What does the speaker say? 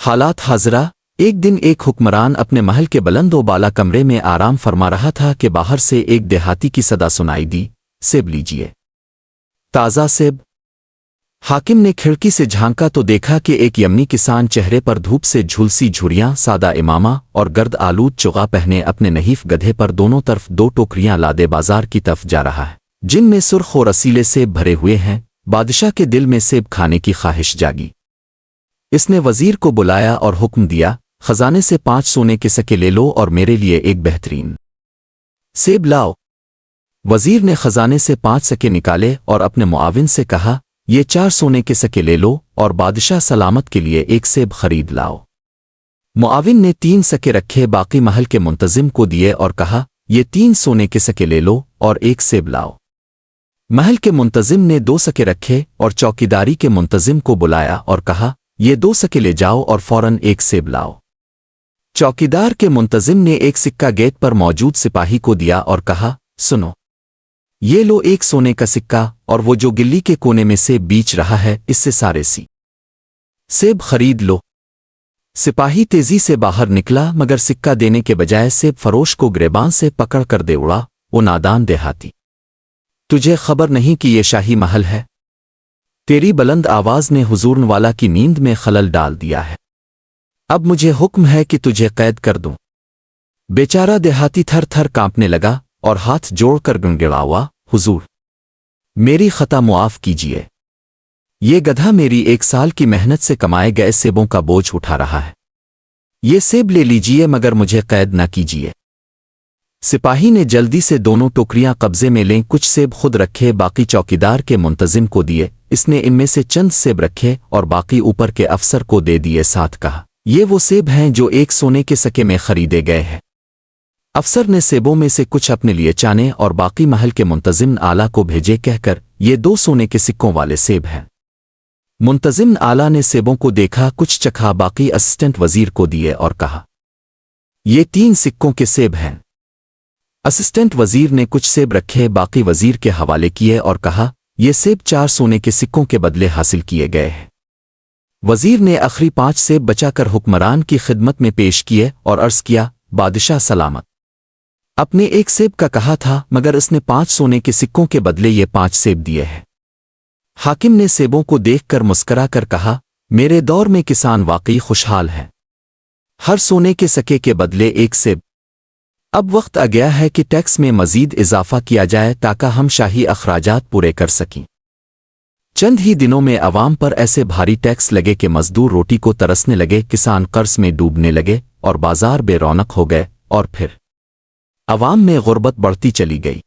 حالات حاضرہ ایک دن ایک حکمران اپنے محل کے بلند و بالا کمرے میں آرام فرما رہا تھا کہ باہر سے ایک دیہاتی کی صدا سنائی دی، سیب لیجیے، تازہ سیب۔ حاکم نے کھڑکی سے جھانکا تو دیکھا کہ ایک یمنی کسان چہرے پر دھوپ سے جھلسی جھریاں، سادہ امامہ اور گرد آلود چغا پہنے اپنے نحیف گدھے پر دونوں طرف 2 ٹوکریاں لادے بازار کی طرف جا رہا ہے، جن میں سرخ اور رسیلے سیب بھرے ہوئے ہیں۔ بادشاہ کے دل میں سیب کھانے کی خواہش جاگی۔ اس نے وزیر کو بلایا اور حکم دیا، خزانے سے 5 سونے کے سکے لے لو اور میرے لیے ایک بہترین سیب لاؤ۔ وزیر نے خزانے سے 5 سکے نکالے اور اپنے معاون سے کہا، یہ 4 سونے کے سکے لے لو اور بادشاہ سلامت کے لیے ایک سیب خرید لاؤ۔ معاون نے 3 سکے رکھے، باقی محل کے منتظم کو دیے اور کہا، یہ 3 سونے کے سکے لے لو اور ایک سیب لاؤ۔ محل کے منتظم نے 2 سکے رکھے اور چوکیداری کے منتظم کو بلایا اور کہا، یہ 2 سکے لے جاؤ اور فوراً ایک سیب لاؤ۔ چوکیدار کے منتظم نے ایک سکہ گیٹ پر موجود سپاہی کو دیا اور کہا، سنو، یہ لو 1 سونے کا سکہ اور وہ جو گلی کے کونے میں سیب بیچ رہا ہے اس سے سارے سیب خرید لو۔ سپاہی تیزی سے باہر نکلا مگر سکہ دینے کے بجائے سیب فروش کو گریبان سے پکڑ کر دے اڑا۔ وہ نادان دیہاتی، تجھے خبر نہیں کہ یہ شاہی محل ہے؟ تیری بلند آواز نے حضور والا کی نیند میں خلل ڈال دیا ہے۔ اب مجھے حکم ہے کہ تجھے قید کر دوں۔ بیچارہ دیہاتی تھر تھر کانپنے لگا اور ہاتھ جوڑ کر گنگڑاوا، حضور میری خطا معاف کیجیے، یہ گدھا میری 1 سال کی محنت سے کمائے گئے سیبوں کا بوجھ اٹھا رہا ہے، یہ سیب لے لیجیے مگر مجھے قید نہ کیجیے۔ سپاہی نے جلدی سے دونوں ٹوکریاں قبضے میں لیں، کچھ سیب خود رکھے، باقی چوکیدار کے منتظم کو دیے۔ اس نے ان میں سے چند سیب رکھے اور باقی اوپر کے افسر کو دے دیے، ساتھ کہا، یہ وہ سیب ہیں جو 1 سونے کے سکے میں خریدے گئے ہیں۔ افسر نے سیبوں میں سے کچھ اپنے لیے چانے اور باقی محل کے منتظم آلہ کو بھیجے، کہہ کر یہ 2 سونے کے سکوں والے سیب ہیں۔ منتظم آلہ نے سیبوں کو دیکھا، کچھ چکھا، باقی اسسٹنٹ وزیر کو دیے اور کہا، یہ 3 سکوں کے سیب ہیں۔ اسسٹنٹ وزیر نے کچھ سیب رکھے، باقی وزیر کے حوالے کیے اور کہا، یہ سیب 4 سونے کے سکوں کے بدلے حاصل کیے گئے ہیں۔ وزیر نے آخری 5 سیب بچا کر حکمران کی خدمت میں پیش کیے اور عرض کیا، بادشاہ سلامت، اپنے 1 سیب کا کہا تھا مگر اس نے 5 سونے کے سکوں کے بدلے یہ 5 سیب دیے ہیں۔ حاکم نے سیبوں کو دیکھ کر مسکرا کر کہا، میرے دور میں کسان واقعی خوشحال ہیں، ہر سونے کے سکے کے بدلے 1 سیب۔ اب وقت آ گیا ہے کہ ٹیکس میں مزید اضافہ کیا جائے تاکہ ہم شاہی اخراجات پورے کر سکیں۔ چند ہی دنوں میں عوام پر ایسے بھاری ٹیکس لگے کہ مزدور روٹی کو ترسنے لگے، کسان قرض میں ڈوبنے لگے اور بازار بے رونق ہو گئے، اور پھر عوام میں غربت بڑھتی چلی گئی۔